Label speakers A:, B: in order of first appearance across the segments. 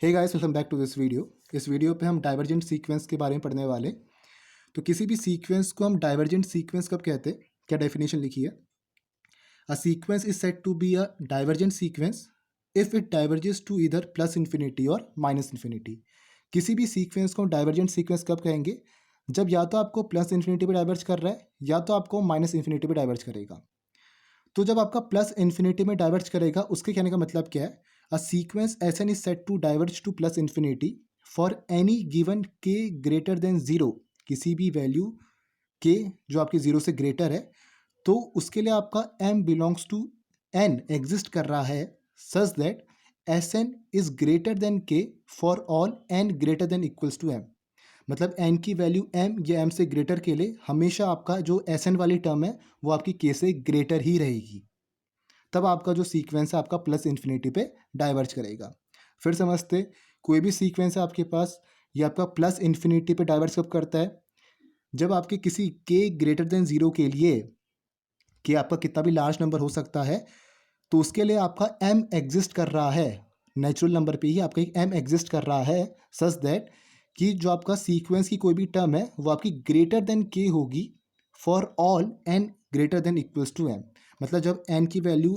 A: Hey guys, welcome back to this video. इस video पे हम डाइवर्जेंट सीक्वेंस के बारे में पढ़ने वाले। तो किसी भी सीक्वेंस को हम डाइवर्जेंट सीक्वेंस कब कहते हैं, क्या डेफिनेशन लिखी है? A sequence is said to be a divergent sequence if it diverges to इधर प्लस इन्फिनिटी और माइनस इन्फिनिटी। किसी भी सीक्वेंस को डाइवर्जेंट सीक्वेंस कब कहेंगे? जब या तो आपको प्लस इन्फिनिटी पे डाइवर्ज कर रहा है या तो आपको माइनस इन्फिनिटी पे डाइवर्ज करेगा। तो जब आपका प्लस इन्फिनिटी में डाइवर्ज करेगा, उसके कहने का मतलब क्या है? A sequence S N is said to diverge to plus infinity for any given K greater than zero. किसी भी वैल्यू के जो आपके जीरो से ग्रेटर है, तो उसके लिए आपका m belongs to n exist कर रहा है such that S N is greater than K for all n greater than equals to m। मतलब n की वैल्यू m या m से ग्रेटर के लिए हमेशा आपका जो एस एन वाली टर्म है वो आपकी k से ग्रेटर ही रहेगी। तब आपका जो सीक्वेंस है आपका प्लस इन्फिनिटी पे डाइवर्ज करेगा। फिर समझते, कोई भी सीक्वेंस है आपके पास, ये आपका प्लस इन्फिनिटी पे डाइवर्ज कब करता है? जब आपके किसी के ग्रेटर देन जीरो के लिए, के आपका कितना भी लार्ज नंबर हो सकता है, तो उसके लिए आपका m एग्जिस्ट कर रहा है। नेचुरल नंबर पे ही आपका एक m एग्जिस्ट कर रहा है सच दैट कि जो आपका सीक्वेंस की कोई भी टर्म है वो आपकी ग्रेटर देन k होगी for all n greater than equals to m। मतलब जब n की वैल्यू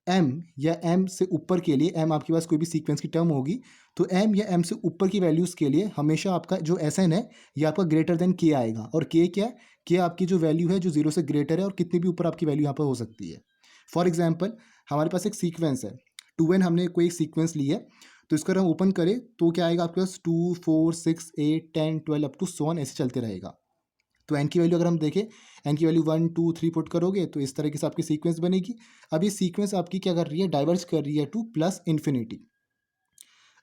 A: m या m से ऊपर के लिए, m आपके पास कोई भी सीक्वेंस की टर्म होगी, तो m या m से ऊपर की वैल्यूज़ के लिए हमेशा आपका जो एस एन है ये आपका ग्रेटर देन k आएगा। और k क्या है? k आपकी जो वैल्यू है जो जीरो से ग्रेटर है और कितनी भी ऊपर आपकी वैल्यू यहाँ पर हो सकती है। फॉर एग्जाम्पल, हमारे पास एक सीक्वेंस है 2n, हमने कोई एक सीक्वेंस ली है, तो इसको अगर हम ओपन करें तो क्या आएगा आपके पास 2 4 6 8 10 12 अप टू 100 ऐसे चलते रहेगा। तो एन की वैल्यू अगर हम देखें, एन की वैल्यू 1 2 3 पुट करोगे तो इस तरीके से आपकी सीक्वेंस बनेगी। अब ये सीक्वेंस आपकी क्या कर रही है? डाइवर्ज कर रही है टू प्लस इन्फिनिटी।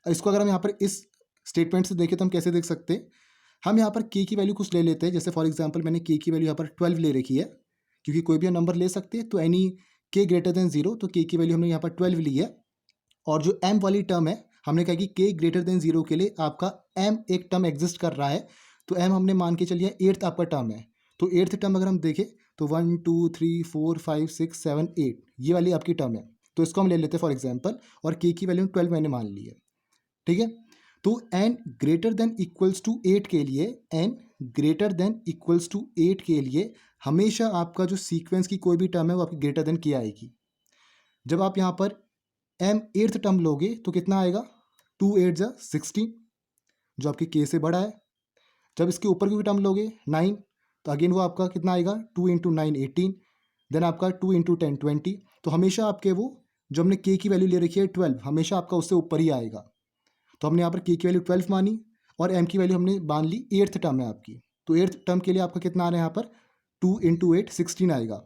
A: इसको अगर हम यहाँ पर इस स्टेटमेंट से देखें तो हम कैसे देख सकते हैं? हम यहाँ पर के की वैल्यू कुछ ले लेते हैं। जैसे फॉर एग्जाम्पल मैंने के की वैल्यू यहाँ पर 12 ले रखी है, क्योंकि कोई भी नंबर ले सकते हैं। तो एनी के ग्रेटर देन जीरो, तो के की वैल्यू हमने यहाँ पर 12 ली है। और जो m वाली टर्म है, हमने कहा कि k ग्रेटर देन जीरो के लिए आपका m एक टर्म एग्जिस्ट कर रहा है, तो m हमने मान के चलिए एट्थ आपका टर्म है। तो एट्थ टर्म अगर हम देखें तो 1 2 3 4 5 6 7 8 ये वाली आपकी टर्म है। तो इसको हम ले लेते हैं फॉर एग्जांपल, और k की वैल्यू 12 मैंने मान ली है। ठीक है, तो n greater than equals to 8 के लिए, n greater than equals to 8 के लिए हमेशा आपका जो सीक्वेंस की कोई भी टर्म है वो आपकी ग्रेटर देन k आएगी। जब आप यहाँ पर m एट्थ टर्म लोगे तो कितना आएगा? 2 8 जा 16, जो आपकी k से बड़ा है। जब इसके ऊपर की भी टर्म लोगे 9, तो अगेन वो आपका कितना आएगा? 2 इंटू 9 18, देन आपका 2 इंटू 10 20। तो हमेशा आपके वो जो हमने k की वैल्यू ले रखी है 12, हमेशा आपका उससे ऊपर ही आएगा। तो हमने यहाँ पर k की वैल्यू 12 मानी और m की वैल्यू हमने मान ली एट्थ टर्म है आपकी। तो एट्थ टर्म के लिए आपका कितना आ रहा है यहाँ पर? 2 इंटू 8 16 आएगा।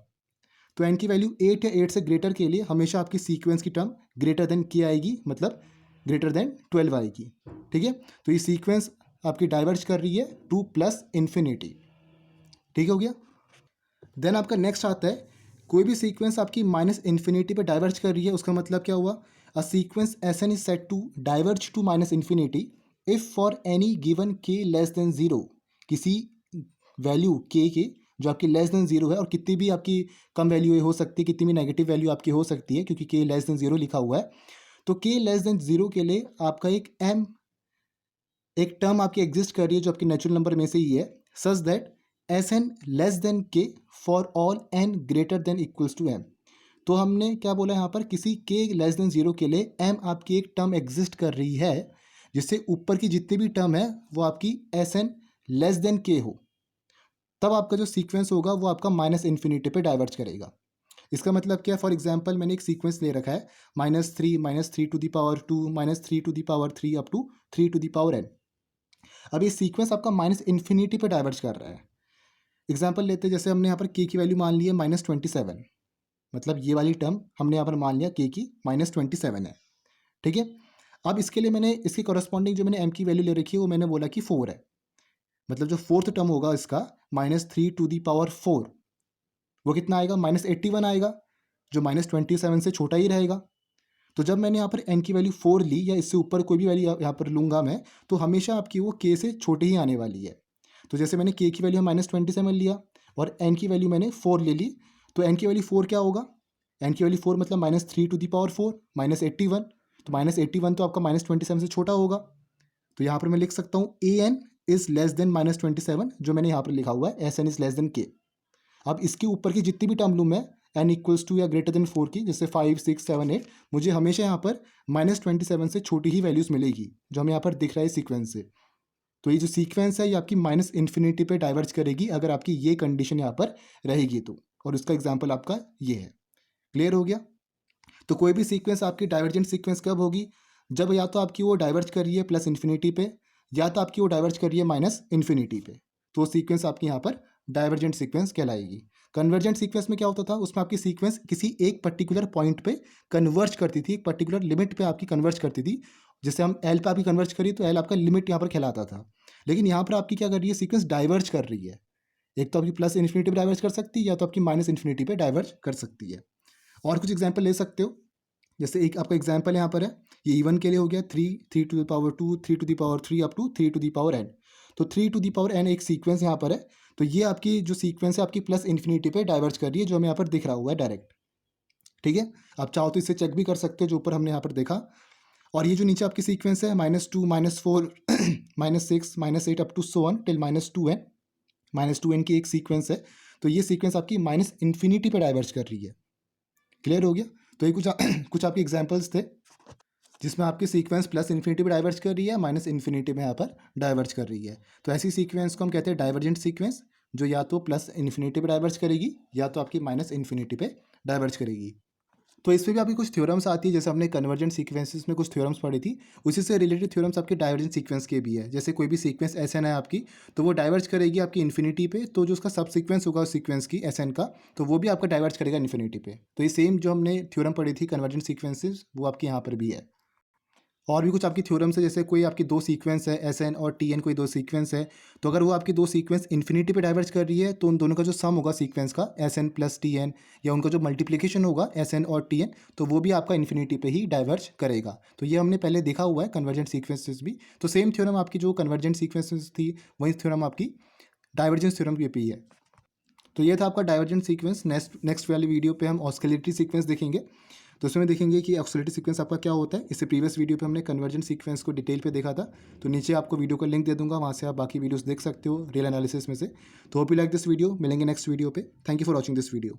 A: तो n की वैल्यू 8 या 8 से ग्रेटर के लिए हमेशा आपकी सीक्वेंस की टर्म ग्रेटर देन k आएगी, मतलब ग्रेटर देन 12 आएगी। ठीक है, तो ये सीक्वेंस आपकी डाइवर्ज कर रही है टू प्लस इन्फिनिटी। ठीक हो गया? देन आपका नेक्स्ट आता है, कोई भी सीक्वेंस आपकी माइनस इन्फिनिटी पे डाइवर्ज कर रही है, उसका मतलब क्या हुआ? A sequence S N is said to diverge to minus infinity if for any given K less than zero. किसी वैल्यू के जो आपकी लेस देन जीरो है, और कितनी भी आपकी कम वैल्यू हो सकती है, कितनी भी नेगेटिव वैल्यू आपकी हो सकती है, क्योंकि के लेस देन जीरो लिखा हुआ है। तो के लेस देन जीरो के लिए आपका एक टर्म आपकी एग्जिस्ट कर रही है जो आपकी नेचुरल नंबर में से ही है, such that S N less than K for all N greater than equals to M. तो हमने क्या बोला यहाँ पर? किसी के लेस देन जीरो के लिए एम आपकी एक टर्म एग्जिस्ट कर रही है जिससे ऊपर की जितनी भी टर्म है वो आपकी एस एन लेस देन के हो। तब आपका जो सीक्वेंस होगा वो आपका माइनस इन्फिनिटी पे डाइवर्ज करेगा। इसका मतलब क्या है? फॉर एग्जाम्पल मैंने एक सीक्वेंस ले रखा है -3 to the power 2 -3 to the power 3 up to 3 to the power n। अब ये सीक्वेंस आपका माइनस इन्फिनिटी पे डाइवर्ज कर रहा है। एग्जाम्पल लेते हैं, जैसे हमने यहाँ पर के की वैल्यू मान ली है -27, मतलब ये वाली टर्म हमने यहाँ पर मान लिया के की -27 है। ठीक है, अब इसके लिए मैंने इसके कॉरस्पॉन्डिंग जो मैंने एम की वैल्यू ले रखी है वो मैंने बोला कि 4 है। मतलब जो फोर्थ टर्म होगा इसका -3 टू दी पावर 4, वो कितना आएगा? -81 आएगा, जो -27 से छोटा ही रहेगा। तो जब मैंने यहाँ पर n की वैल्यू 4 ली या इससे ऊपर कोई भी वैल्यू यहाँ पर लूँगा मैं, तो हमेशा आपकी वो k से छोटी ही आने वाली है। तो जैसे मैंने k की वैल्यू -27 लिया और n की वैल्यू मैंने 4 ले ली, तो n की वैल्यू 4 क्या होगा? n की वैल्यू 4 मतलब -3 टू दी पावर 4 -81, तो -81 तो आपका -27 से छोटा होगा। तो यहाँ पर मैं लिख सकता हूँ an इज लेस देन -27, जो मैंने यहाँ पर लिखा हुआ है Sn is less than k। अब इसके ऊपर की जितनी भी टर्म लूँ मैं n इक्वल्स टू या ग्रेटर देन 4 की, जैसे 5, 6, 7, 8, मुझे हमेशा यहाँ पर -27 से छोटी ही वैल्यूज़ मिलेगी, जो हमें यहाँ पर दिख रहा है सीक्वेंस से। तो ये जो सीक्वेंस है ये आपकी -इन्फिनिटी पे डाइवर्ज करेगी अगर आपकी ये कंडीशन यहाँ पर रहेगी तो, और उसका एग्जाम्पल आपका ये है। क्लियर हो गया? तो कोई भी सीक्वेंस आपकी डाइवर्जेंट सीक्वेंस कब होगी? जब या तो आपकी वो डाइवर्ज कर रही है प्लस इन्फिनिटी पे, या तो आपकी वो डाइवर्ज कर रही है माइनस इन्फिनिटी पे, तो वो सीक्वेंस आपकी यहाँ पर डाइवर्जेंट सीक्वेंस कहलाएगी। कन्वर्जेंट सीक्वेंस में क्या होता था? उसमें आपकी सीक्वेंस किसी एक पर्टिकुलर पॉइंट पे कन्वर्ज करती थी, एक पर्टिकुलर लिमिट पे आपकी कन्वर्ज करती थी। जैसे हम एल पे आपकी कन्वर्ज करी तो एल आपका लिमिट यहाँ पर कहलाता था। लेकिन यहाँ पर आपकी क्या कर रही है? सीक्वेंस डाइवर्ज कर रही है। एक तो आपकी प्लस इन्फिनिटी पे डाइवर्ज कर सकती है, या तो आपकी माइनस इन्फिनिटी पे डाइवर्ज कर सकती है। और कुछ एग्जाम्पल ले सकते हो, जैसे एक आपका एग्जाम्पल यहाँ पर है, ये इवन के लिए हो गया 3, 3 to the power 2, 3 to the power 3 up to 3 to the power n। तो 3 टू द पावर n एक सीक्वेंस यहाँ पर है। तो ये आपकी जो सीक्वेंस है आपकी प्लस इन्फिनिटी पे डाइवर्ज कर रही है, जो हमें यहाँ पर दिख रहा हुआ है डायरेक्ट। ठीक है, आप चाहो तो इससे चेक भी कर सकते हो, जो ऊपर हमने यहाँ पर देखा। और ये जो नीचे आपकी सीक्वेंस है -2, -4, -6, -8 up to so on till -2n, -2n की एक सीक्वेंस है। तो ये सीक्वेंस आपकी माइनस इन्फिनिटी पे डाइवर्ज कर रही है। क्लियर हो गया? तो ये कुछ कुछ आपके एग्जांपल्स थे जिसमें आपकी सीक्वेंस प्लस इन्फिनिटी पे डाइवर्ज कर रही है, माइनस इन्फिनिटी में यहाँ पर डाइवर्ज कर रही है। तो ऐसी सीक्वेंस को हम कहते हैं डाइवर्जेंट सीक्वेंस, जो या तो प्लस इन्फिनिटी पे डाइवर्ज करेगी या तो आपकी माइनस इन्फिनिटी पे डाइवर्ज करेगी। तो इस पे भी आपकी कुछ थ्योरम्स आती है, जैसे हमने कन्वर्जेंट सीक्वेंसेस में कुछ थ्योरम्स पढ़ी थी, उसी से रिलेटेड थ्योरम्स आपके डाइवर्जेंट सीक्वेंस के भी है। जैसे कोई भी सीक्वेंस Sn है आपकी, तो वो डाइवर्ज करेगी आपकी इन्फिनिटी पे, तो जो उसका सब सीक्वेंस होगा उस सीक्वेंस की Sn का, तो वो भी आपका डाइवर्ज करेगा इन्फिनिटी पे। तो ये सेम जो हमने थ्योरम पढ़ी थी कन्वर्जेंट सीक्वेंसेस, वो आपके यहाँ पर भी है। और भी कुछ आपकी थ्योरम्स है, जैसे कोई आपकी दो सीक्वेंस है Sn और Tn, कोई दो सीक्वेंस है, तो अगर वो आपकी दो सीक्वेंस इन्फिनिटी पे डाइवर्ज कर रही है, तो उन दोनों का जो सम होगा सीक्वेंस का Sn प्लस Tn, या उनका जो मल्टीप्लिकेशन होगा Sn और Tn, तो वो भी आपका इन्फिनिटी पे ही डाइवर्ज करेगा। तो ये हमने पहले देखा हुआ है कन्वर्जेंट सीक्वेंसेस भी। तो सेम थ्योरम आपकी जो कन्वर्जेंट सीक्वेंसेस थी, वही थ्योरम आपकी डाइवर्जेंस थ्योरम की भी है। तो ये था आपका डाइवर्जेंट सीक्वेंस। नेक्स्ट वाली वीडियो पे हम ऑस्किलेटरी सीक्वेंस देखेंगे। तो उसमें देखेंगे कि ऑस्किलेटरी सीक्वेंस आपका क्या होता है। इससे प्रीवियस वीडियो पे हमने कन्वर्जेंट सीक्वेंस को डिटेल पे देखा था। तो नीचे आपको वीडियो का लिंक दे दूंगा, वहाँ से आप बाकी वीडियोस देख सकते हो रियल एनालिसिस में से। तो hope you like this video. मिलेंगे नेक्स्ट वीडियो पे। Thank you for watching this video.